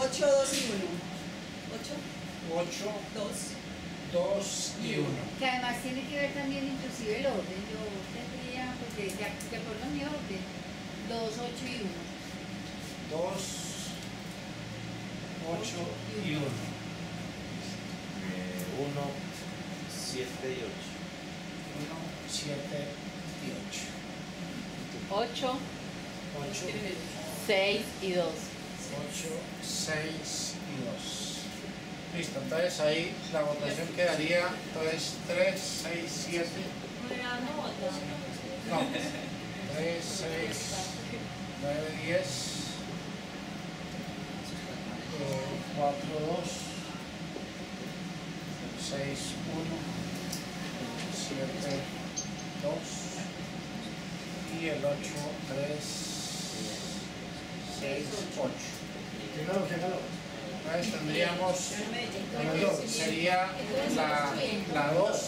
8, 2 y 1. 8, 2 y 1. Que además tiene que ver también inclusive el orden. Yo tendría, porque de acuerdo a mi orden, 2, 8 y 1. 2, 8 y 1. 1, 7 y 8. 1, 7 y 8. 8, 8, 6 y 2. 8, 6 y 2. Listo, entonces ahí la votación quedaría, entonces 3, 6, 7. No, 3, 6, 9, 10, 4, 2, 6, 1, 7, 2 y el 8, 3, 6, 8. Entonces tendríamos, sería la 2.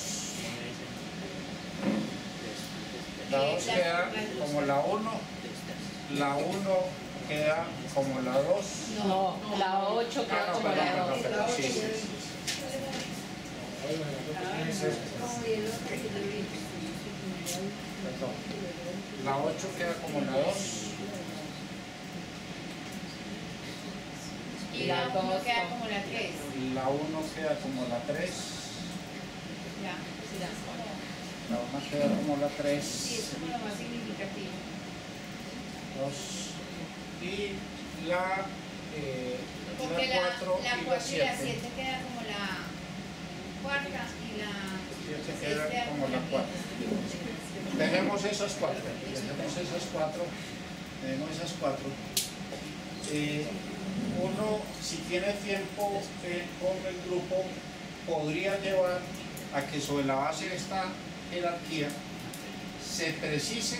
La 2 queda como la 1, la 1 queda como la 2. No, la 8 queda como la 2. Sí, sí, sí. Perdón. La 8 queda como la 2. Y la 1 queda como la 3. La 1 queda como la 3. Ya, La 1 queda como la 3. sí, es como lo más significativo. 2. Y la Porque 4 la y 4 la y la 7. 7 queda como la cuarta y la 7 6 queda como la 4. Tenemos esas 4. Tenemos esas 4. Uno, si tiene tiempo con el grupo, podría llevar a que sobre la base de esta jerarquía se precise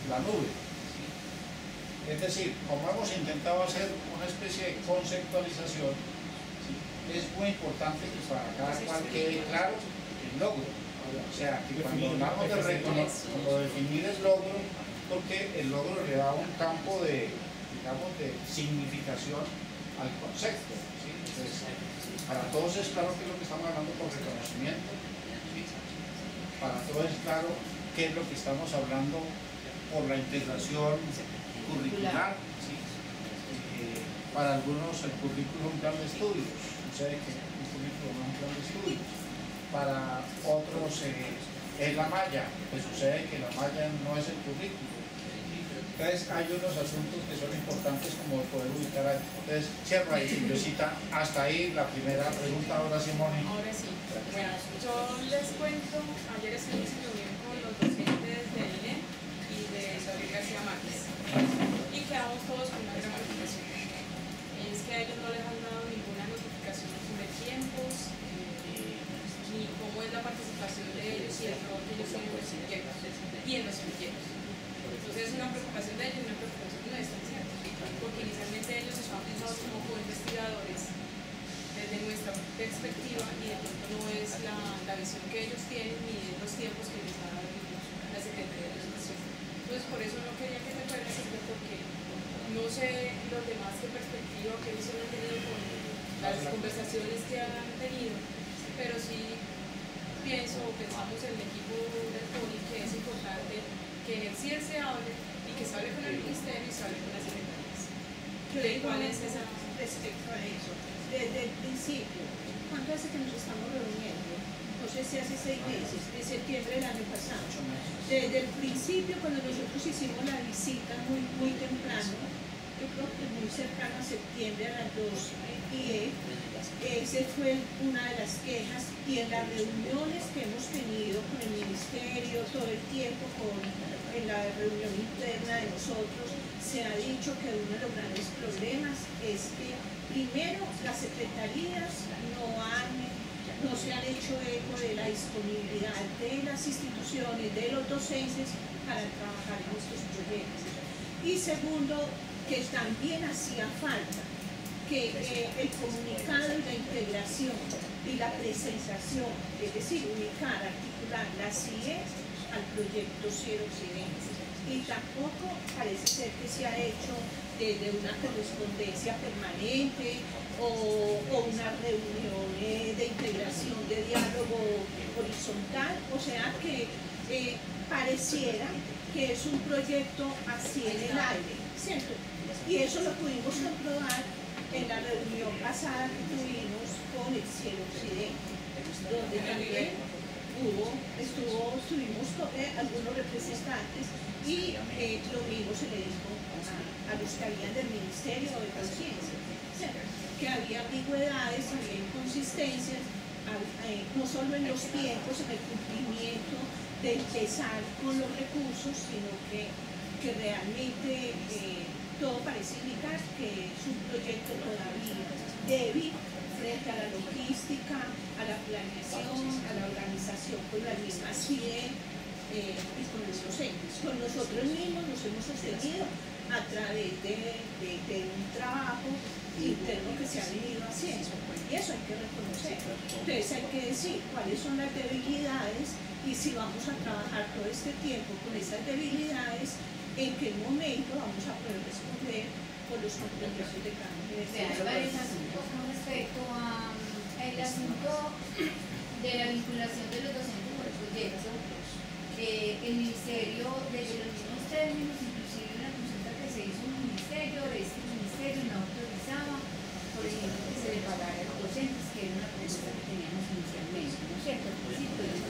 la nube. Es decir, como hemos intentado hacer una especie de conceptualización, es muy importante que para cada cual quede claro el logro. O sea, que cuando hablamos de cuando definir el logro, porque el logro le da un campo de, digamos, de significación al concepto. ¿Sí? Entonces, para todos es claro qué es lo que estamos hablando con reconocimiento. ¿Sí? Para todos es claro qué es lo que estamos hablando por la integración curricular. ¿Sí? Para algunos el currículum es un plan de estudios. Sucede que un currículum es un plan de estudios. Para otros es la malla, pues sucede que la malla no es el currículum. Entonces hay unos asuntos que son importantes como poder ubicar ahí. Entonces cierro ahí, Silvesita, hasta ahí la primera pregunta. Ahora sí, Moni. Ahora sí. Bueno, yo les cuento, ayer estuvimos en reunión con los docentes del INE y de Gabriel García Márquez y quedamos todos con una gran preocupación. Es que a ellos no les han dado ninguna notificación sobre tiempos, ni cómo es la participación de ellos y el rol que ellos tienen en los proyectos y en los proyectos. Entonces es una preocupación de ellos y una preocupación nuestra, ¿cierto? Porque inicialmente ellos están pensados como co-investigadores desde nuestra perspectiva y de pronto no es la visión que ellos tienen ni de los tiempos que les da la Secretaría de Educación. Entonces por eso no quería que me fueran porque no sé los demás qué perspectiva que ellos han tenido con las conversaciones que han tenido, pero sí pensamos en el equipo del PONI que es importante que en el CIE se hable y que se hable con el Ministerio y se hable con las secretarías. ¿Cuál es esa? Respecto a eso, desde el principio, ¿cuánto hace que nos estamos reuniendo? No sé si hace 6 meses, de septiembre del año pasado. Desde el principio, cuando nosotros hicimos la visita muy temprano, yo creo que muy cercano a septiembre a las 2, y esa fue una de las quejas, y en las reuniones que hemos tenido con el Ministerio todo el tiempo, en la reunión interna de nosotros, se ha dicho que uno de los grandes problemas es que primero las secretarías no se han hecho eco de la disponibilidad de las instituciones, de los docentes para trabajar en estos proyectos. Y segundo, que también hacía falta que el comunicado y la integración y la presentación, es decir, ubicar, articular la CIE al proyecto Cielo Occidente. Y tampoco parece ser que se ha hecho de una correspondencia permanente o una reunión de integración de diálogo horizontal, o sea que pareciera que es un proyecto así en el aire, ¿cierto? Y eso lo pudimos comprobar en la reunión pasada que tuvimos con el Cielo Occidente, donde también estuvimos algunos representantes y lo mismo se le dijo a los que habían del Ministerio de Conciencia, que había ambigüedades, había inconsistencias, no solo en los tiempos, en el cumplimiento de empezar con los recursos, sino que realmente todo parece indicar que es un proyecto todavía débil frente a la logística, a la planeación, a la organización con las mismas CIE y con los docentes. Con nosotros mismos nos hemos sostenido a través de un trabajo interno que se ha venido haciendo, y eso hay que reconocer. Entonces hay que decir cuáles son las debilidades y si vamos a trabajar todo este tiempo con esas debilidades, en qué momento vamos a poder responder por los compromisos de cada uno. Hay varios asuntos con respecto al asunto de la vinculación de los docentes por el proyecto. El Ministerio, desde los mismos términos, inclusive una consulta que se hizo en el Ministerio, este Ministerio no autorizaba, por ejemplo, que se le pagara a los docentes, que era una propuesta que teníamos inicialmente, ¿no es cierto? Al principio de la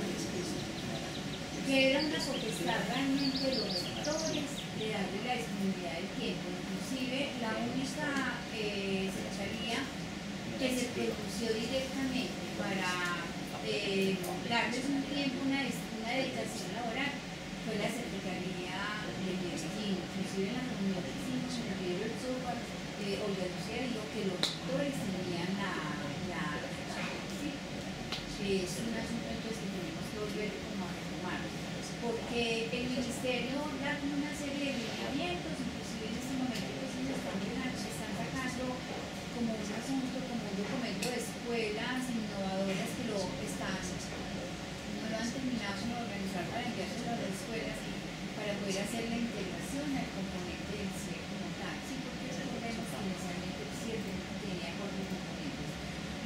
que era una potestad realmente de los rectores de darle la disponibilidad del tiempo. Inclusive la única secretaría que se pronunció directamente para darles un tiempo, una dedicación laboral, fue la Secretaría de Medellín. Inclusive en la reunión que hicimos en el libro del software, Olga Lucía dijo que los rectores tenían es un asunto entonces que tenemos que volver como a retomar, porque el Ministerio da una serie de lineamientos, inclusive en este momento pues se están sacando como un asunto, como un documento de escuelas innovadoras que no lo han terminado como de organizar para enviárselo a las escuelas para poder hacer la integración al componente del CIE como tal, sí, porque recordemos que inicialmente el CIE tenía cuatro componentes: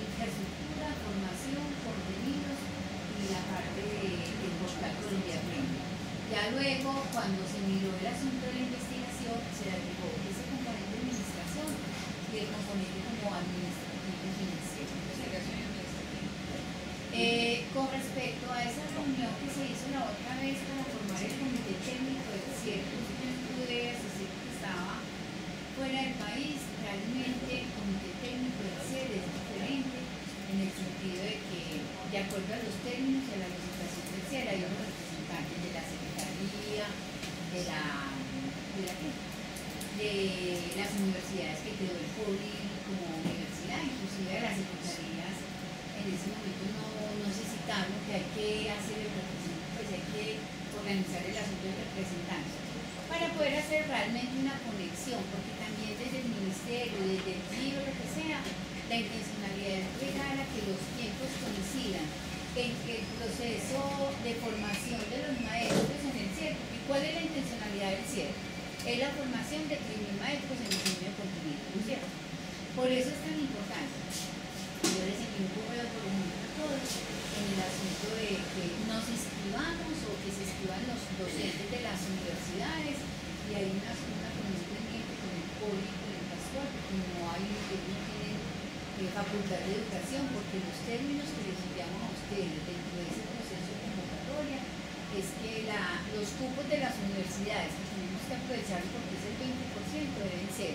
infraestructura, formación, contenidos y la parte del portal Colombia Aprende. Ya luego, cuando se miró el asunto de la investigación, se agregó ese componente de administración y el componente como administrativo y financiero. Con respecto a esa reunión que se hizo la otra vez para formar el comité técnico del CIE, yo pude asistir porque estaba fuera del país. Realmente el comité técnico del CIE es diferente en el sentido de que, de acuerdo a los términos de la legislación del CIE, hay unos representantes de la Secretaría, de las universidades que quedó el POLI como universidad, inclusive de las secretarías en ese momento no se citaron, que hay que hacer el representante, pues hay que organizar el asunto del representante para poder hacer realmente una conexión, porque también desde el Ministerio, desde el libro, lo que sea, la intencionalidad es llegar a que los tiempos coincidan en que el proceso de formación de los maestros en el CIE. ¿Y cuál es la intencionalidad del CIE? Es la formación de 3.000 maestros en el diseño de contenido, ¿no es cierto? Por eso es tan importante. Yo les envío un correo, por ejemplo, a todos en el asunto de que nos inscribamos o que se inscriban los docentes de las universidades, y hay una conexión pendiente con el POLI y con el Pascual, porque no tienen facultad de educación, porque los términos que les enviamos a ustedes dentro de ese proceso de convocatoria es que los cupos de las universidades que tenemos que aprovechar, porque es el 20%, deben ser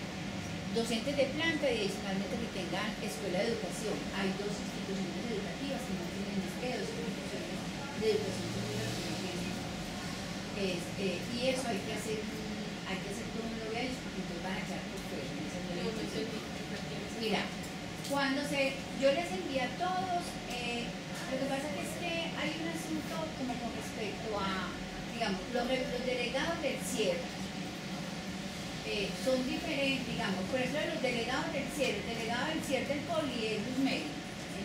docentes de planta y adicionalmente que tengan escuela de educación. Hay dos instituciones educativas que no tienen dos instituciones de educación superior que no tienen. Y eso hay que hacer todo un lobby a ellos, porque entonces van a echar por fuera. Mira, yo les envié a todos, lo que pasa es que hay un asunto como con respecto a, digamos, los delegados del CIE. Son diferentes, digamos, por ejemplo los delegados del CIE, el delegado del CIE del POLI es Luz Meri, ¿sí?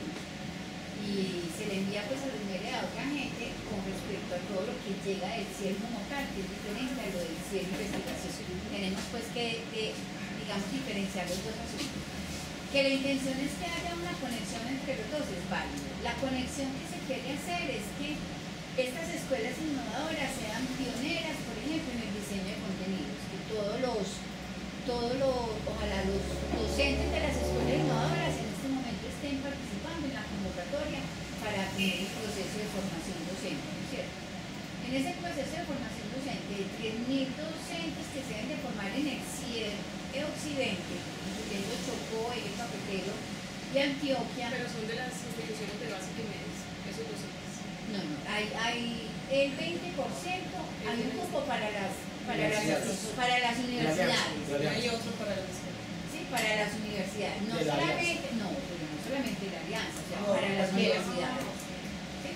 Y se le envía pues a Luz Meri a otra gente con respecto a todo lo que llega del CIE como tal, que es diferente a lo del CIE. y en investigación. Tenemos pues que, digamos, diferenciar los dos asuntos. Que la intención es que haya una conexión entre los dos es válido. La conexión que se quiere hacer es que estas escuelas innovadoras sean pioneras, por ejemplo, en el diseño de contenidos, que ojalá los docentes de las escuelas innovadoras en este momento estén participando en la convocatoria para tener el proceso de formación docente, ¿no es cierto? En ese proceso de formación docente, 3.000 docentes que se deben de formar en el occidente, incluyendo Chocó, Eje Cafetero y Antioquia. Pero son de las instituciones de básica y medias, esos docentes. No, hay el 20%, hay un cupo para las universidades. Y hay otro para las escuelas. Sí, para las universidades. No De la solamente, no solamente de la alianza, o sea, para las universidades. ¿Sí?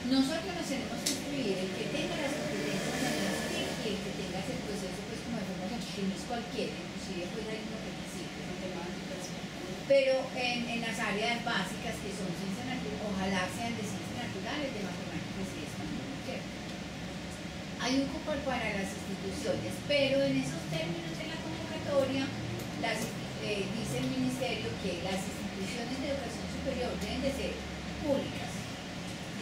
Nosotros nos tenemos que incluir el que tenga las competencias en las TIC y el que tenga ese proceso pues como de formación, que no es cualquiera, inclusive pues hay unos requisitos. Pero en las áreas básicas que son ciencias naturales, ojalá sean de ciencias naturales, de matemáticas y español, ¿cierto? Hay un cupo para las instituciones, pero en esos términos de la convocatoria dice el Ministerio que las instituciones de educación superior deben de ser públicas,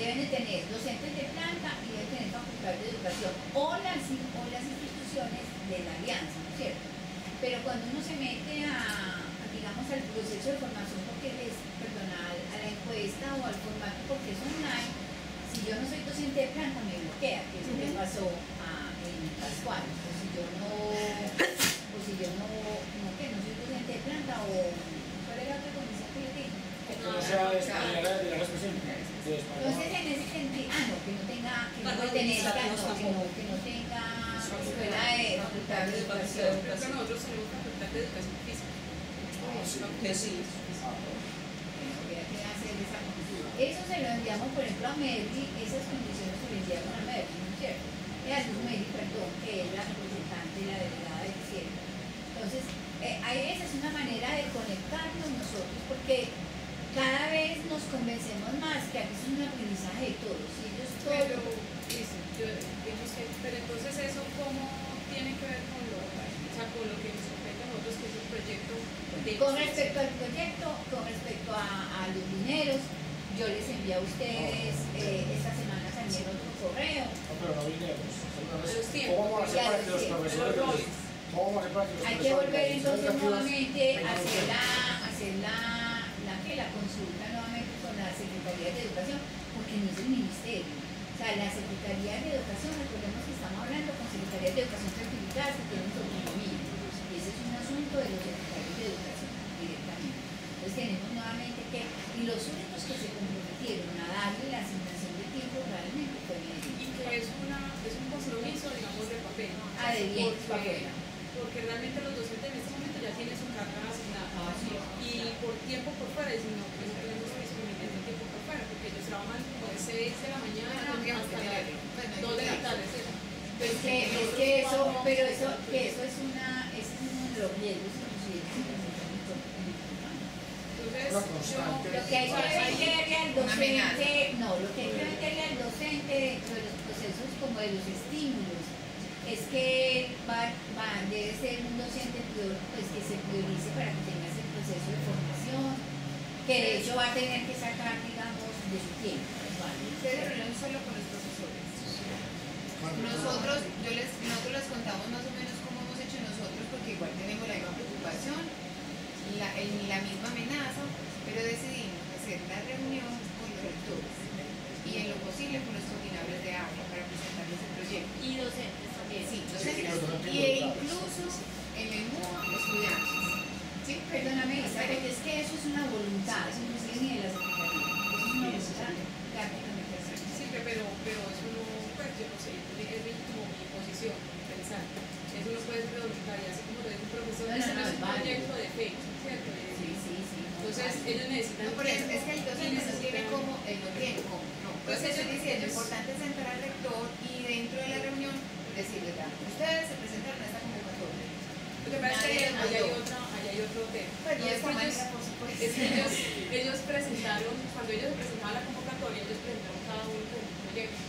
deben de tener docentes de planta y deben tener facultad de educación o las instituciones de la alianza, ¿no es cierto? Pero cuando uno se mete digamos, al proceso de formación porque a la encuesta o al formato porque es online, si yo no soy docente de planta me bloquea, que es lo que pasó en Pascual, o si yo no soy docente de planta o ¿cuál era la otra comisión que le dije? No sea española de la expresión. Entonces en ese sentido, que no tenga escuela de facultad de educación. Pero que nosotros tenemos facultad de educación física. Que sí. Eso se lo enviamos, por ejemplo, a Merly, esas condiciones se lo enviaron a Merly, ¿no es cierto? A Luz Merly, perdón, que es la representante y la delegada del cielo. Entonces, esa es una manera de conectarnos nosotros, porque cada vez nos convencemos más que aquí es un aprendizaje de todos. Pero entonces eso cómo tiene que ver con lo que nos compete a nosotros, que es el proyecto de con respecto al proyecto, con respecto a los dineros, yo les envié a ustedes esta semana también otro correo. No, pero no dineros. ¿Cómo vamos a hacer para que los profesores? Hay que volver entonces nuevamente a hacer la consulta nuevamente con la Secretaría de Educación, porque no es el Ministerio. O sea, la Secretaría de Educación, recordemos que estamos hablando con Secretarías de Educación certificadas que tienen su autonomía. Y ese es un asunto de los secretarios de Educación directamente. Entonces tenemos nuevamente y los únicos que se comprometieron a darle la asignación de tiempo realmente fue Medellín. Y que es un compromiso, digamos, de papel. De bien, porque realmente los docentes en este momento ya tienen su carga asignada. Y por tiempo por fuera, dicen, no, pues no tenemos disponibilidad de tiempo por fuera, porque ellos trabajan como de 6 de la mañana hasta las 2 de la tarde. Eso es uno de los riesgos lo que hay que meterle al docente, dentro de los procesos como de los estímulos, es que debe ser un docente pues, que se priorice para que tenga ese proceso de formación, que de hecho va a tener que sacar, digamos, de su tiempo. Ustedes reúnen solo con los profesores. Nosotros les contamos más o menos cómo hemos hecho nosotros, porque igual tenemos la misma preocupación, la misma amenaza, pero decidimos hacer la reunión con los rectores y en lo posible con los coordinadores de aula para presentarles el proyecto. Y docentes también. Sí, docentes. Y incluso en el MUA, estudiantes. ¿Sí? Perdóname, porque es que eso es una voluntad, eso no es ni de la Secretaría, eso es una voluntad. Sí, pero eso no, pues yo no sé, es como mi posición, pensar. Eso no puede ser voluntario, así como lo dice un profesor, es un proyecto de fe, ¿cierto? Sí. Entonces ellos necesitan. No, por eso es que el docente no tiene como, él no tiene como. No, pues eso estoy diciendo, es importante sentar al rector y dentro de la reunión decirle, ustedes se presentaron a esta convocatoria. Lo que pasa es que allá hay otro tema. Pues no de esta manera, por supuesto. Es que ellos presentaron, cuando ellos presentaban la convocatoria, ellos presentaron cada uno con un proyecto.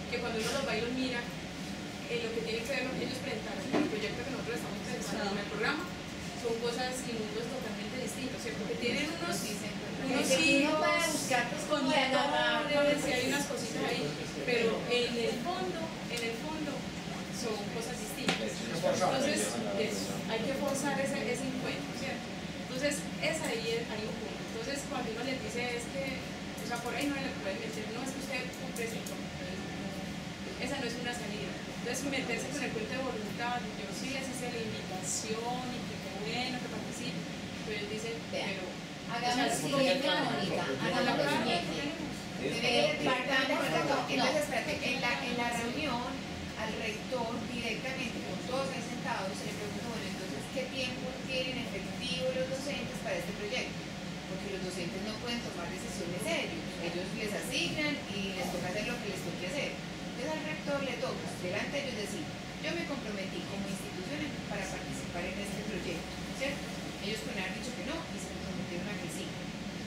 Que cuando uno los va y los mira, lo que tiene que ver, ellos programa, son cosas y mundos totalmente distintos, ¿cierto? Que tienen unos Uno puede buscar pues como de agarrar, conductores y hay unas cositas ahí, pero en el fondo son cosas distintas. Entonces, hay que forzar ese encuentro, ¿cierto? Entonces, hay un punto. Entonces, cuando uno les dice es que, o sea, por ahí no le pueden meter, no es que usted cumple ese esa no es una salida. Entonces, meterse con el cuento de voluntad, yo sí les hice la invitación y que qué bueno que participe, pero ellos dicen, pero. hagamos lo siguiente, Mónica, hagamos lo siguiente. Entonces, espérate, en la reunión al rector directamente, con todos ahí sentados, se le preguntó, bueno, entonces, ¿qué tiempo tienen efectivo los docentes para este proyecto? Porque los docentes no pueden tomar decisiones ellos les asignan y les toca hacer lo que les toque hacer. Entonces al rector le toca, delante de ellos decir, yo me comprometí como institución para participar en este proyecto, ¿cierto? Ellos pueden haber dicho que no y se comprometieron a que sí.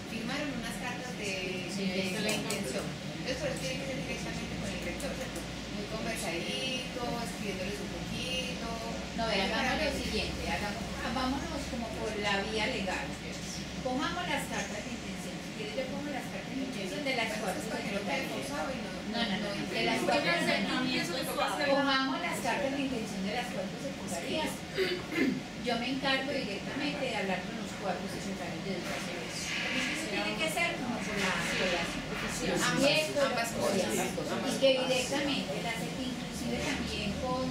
Firmaron unas cartas de la intención. Entonces por eso tiene que ser directamente con el rector, ¿cierto? Muy conversadito, escribiéndoles un poquito. No, hagamos lo siguiente, vámonos como por la vía legal. Cojamos las cartas de intención. Si quieres yo pongo las cartas de intención de las cuatro secretarias. De las cuatro secretarias. Cojamos las cartas de intención de las cuatro secretarias. Yo me encargo directamente de hablar con los cuatro secretarios de educación. Eso tiene que ser como por la ambas cosas. Y que directamente las inclusive también con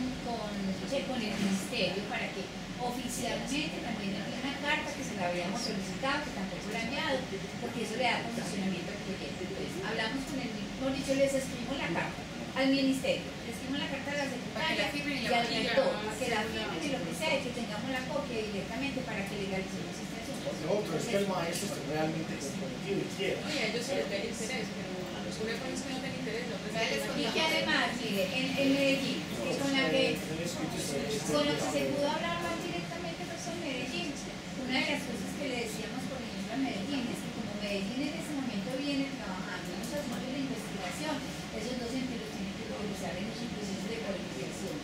el ministerio para que oficialmente también hay una carta que se la habíamos solicitado, que tampoco la ha enviado, porque eso le da condicionamiento al proyecto. Entonces, hablamos con el, mejor dicho, les escribimos la carta al ministerio, les escribimos la carta a la secretaria y al rector, para que la firmen y lo que sea, y que tengamos la copia directamente para que legalicemos este asunto. Lo otro es que el maestro esté realmente comprometido y quiera. Oye, a ellos se les da el interés, pero a los colegios que no tienen interés, no Y que además, mire, en Medellín, con lo que se pudo hablar más directamente pues en Medellín, una de las cosas que le decíamos, por ejemplo, a Medellín, es que como Medellín en ese momento viene trabajando en los asuntos de investigación, esos docentes los tienen que utilizar en los procesos de cualificación,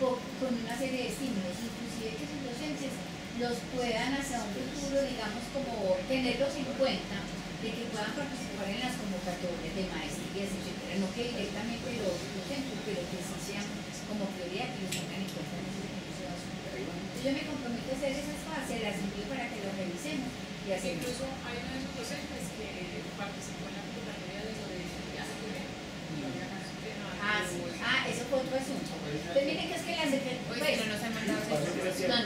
con una serie de estímulos, inclusive que sus docentes los puedan hacia un futuro, digamos, como tenerlos en cuenta, de que puedan participar en las convocatorias de maestrías, etcétera, no que directamente los docentes, pero que sí sean como prioridad que los tengan en cuenta en ese proceso de asunto. Entonces yo me comprometo a hacer esas fases, las envío para que lo revisemos y así. Incluso hay uno de esos docentes que participó en la convocatoria de lo de viaje primero. Sí. Eso fue otro asunto. Entonces miren que es que la secretaria. Pues, no nos han mandado eso. No.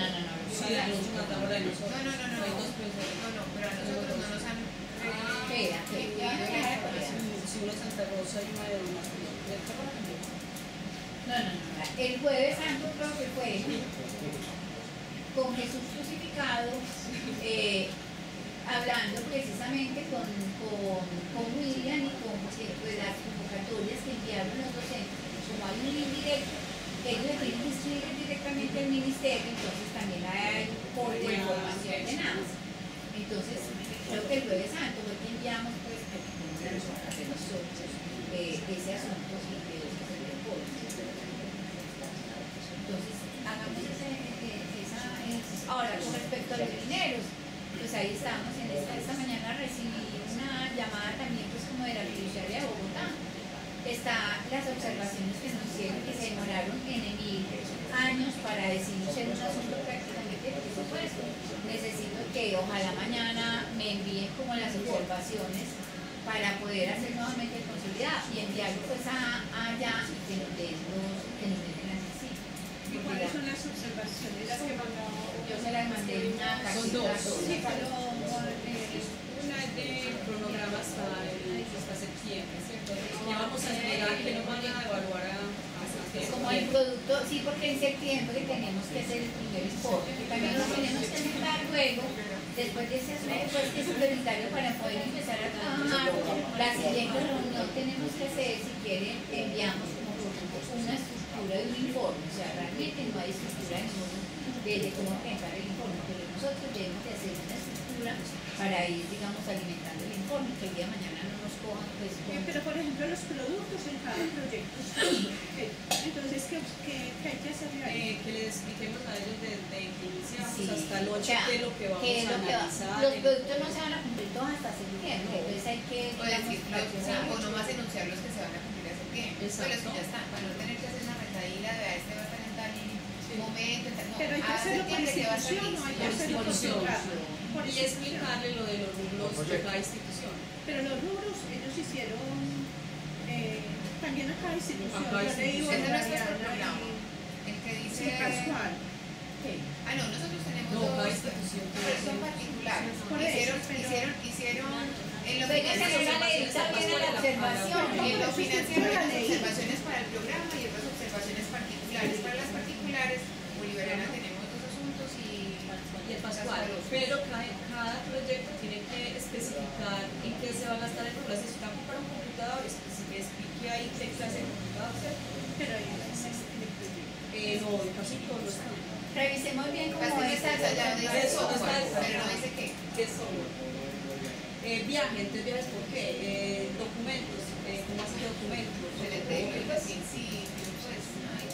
Sí, a los mandamos la luz. No, pero a nosotros no nos han. Espera, Si uno Santa Rosa y una de una. No. El jueves santo creo que fue con Jesús crucificado, hablando precisamente con William y con las convocatorias que enviaron los docentes. Como hay un link directo, ellos le tienen que escribir directamente al ministerio, entonces también hay por de información de nada. Entonces, creo que el jueves santo fue que enviamos pues de nosotros ese asunto y que se le pone. Entonces, hagamos ahora con respecto a los dineros, pues ahí estamos, esta mañana recibí una llamada también pues como de la fiduciaria de Bogotá. Está las observaciones que nos hicieron, que se demoraron en 1000 años para decirnos en un asunto prácticamente de presupuesto. Necesito que ojalá mañana me envíen como las observaciones para poder hacer nuevamente el consolidado y enviarlo pues allá y que nos den las visitas. ¿Y cuáles son las observaciones? Las que mandó. Yo se las mandé en una Son casita. dos. Sí, pero una de cronograma hasta septiembre, ¿cierto? Ya vamos a esperar que nos van a evaluar hasta Como el producto, sí, porque en septiembre tenemos que hacer el primer informe, que también lo tenemos que sentar luego, después de ese asunto, pues que es prioritario para poder empezar a trabajar. La siguiente reunión tenemos que hacer, si quieren, enviamos como una estructura de un informe, o sea, realmente no hay estructura de cómo pensar el informe, pero nosotros debemos de hacer una estructura para ir, digamos, alimentando el informe, que el día de mañana no nos cojan, pues, Pero por ejemplo los productos en cada proyecto, entonces ¿qué hay que hacer ahí? Que les expliquemos a ellos desde que iniciamos sí, hasta el 8 o sea, qué es lo que vamos qué es a lo que analizar. los productos no se van a cumplir todos hasta septiembre, entonces hay que, O decir, fraccionar. o nomás enunciar los que se van a cumplir a septiembre. Pues los que ya están, para no tener que hacer una retahíla de este va a estar en tal momento, en tal, no, Pero hay que a hacerlo por septiembre que va a estar institución, no hay que listo. hacerlo por contrato. Por Y explicarle lo de los rubros de cada institución. Pero los rubros, ellos hicieron también a cada institución. A cada Yo leí institución. Ese no es nuestro Bolivariana programa. y- El que dice... Sí, Pascual. Ah, no, nosotros tenemos No, dos, cada institución pero son particulares. Por eso, Hicieron en lo Pero hay que hacer una financiero. ley también a la observación. Y en lo Eso sí, financiero la hay ley. observaciones para el programa y otras observaciones particulares. Para las particulares, Bolivariana tenemos dos asuntos y Y el Pascual, pero cada proyecto tiene que especificar en qué se va a gastar el programa. Si está para un computador, explique ahí qué clase de computador es. Pero ahí no existe el proyecto. No, casi todos lo están. Revisemos bien cómo casi no está detallado, dice Eso, no está software, detallado. pero no dice qué. ¿Qué son? Viajes, entonces viajes por qué? Documentos, ¿cómo así que documentos? El principio, pues, ay.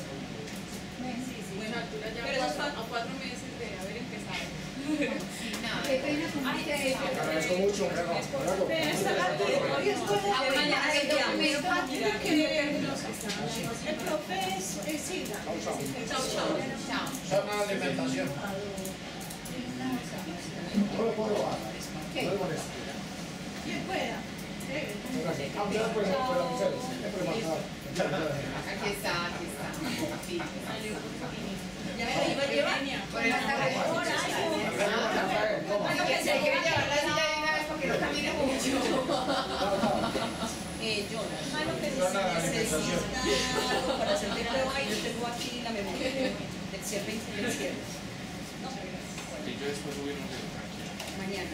Bueno, pero eso está a 4 meses de haber empezado. Sí, nada. Qué pena con ustedes. Te agradezco mucho, Gerardo. Pero está la hoy es como mañana el documento el profe es Silva. Chao, chao. Chao. Zona de alimentación. No lo puedo bajar. ¿Qué? No le molesta. ¿Quién fuera? Gracias. Ah, ya, pues, Michelle, siempre marcado. Aquí está. Sí. ¿Ya me iba a llevar? Por el que se quiere llevar la silla de una vez porque no camina mucho. Jonas. Zona de alimentación. Para hacer de prueba y yo tengo aquí la memoria del cierre y del cierre. No, Y yo después subí unos de mañana.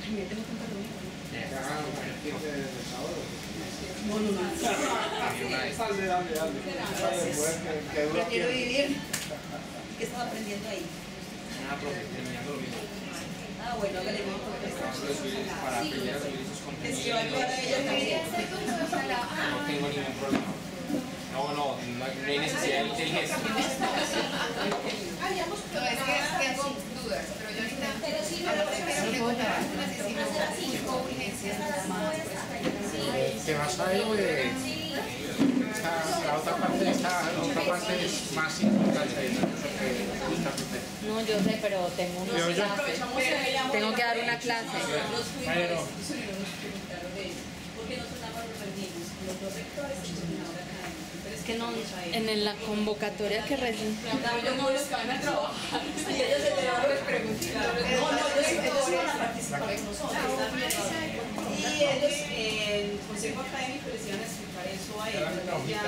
Ay, me tengo que dormir. Prefiero vivir. ¿Qué estaba aprendiendo ahí? una profe terminando lo mismo. Ah, bueno, hágale bien. Para aprender a subir esos Es que va a contenidos. ayudar a ella también. No tengo ningún problema. No hay necesidad del gesto. No, es que tengo dudas, pero yo ahorita pero contar algunas decimos 5 urgencias nada más. ¿Qué vas a ir? La otra parte es más importante. No, yo sé, pero tengo una Yo ya. clase. Tengo que dar una clase. Pero Porque nosotros nada más nos reunimos los dos rectores y el coordinador académico. Pero Es que no, en la convocatoria que recién. Yo no los que van a trabajar. y ellos se te van a preguntar. No, ellos van a participar con nosotros. Y ellos, el consejo académico les iban a explicar eso a ellos. Ya,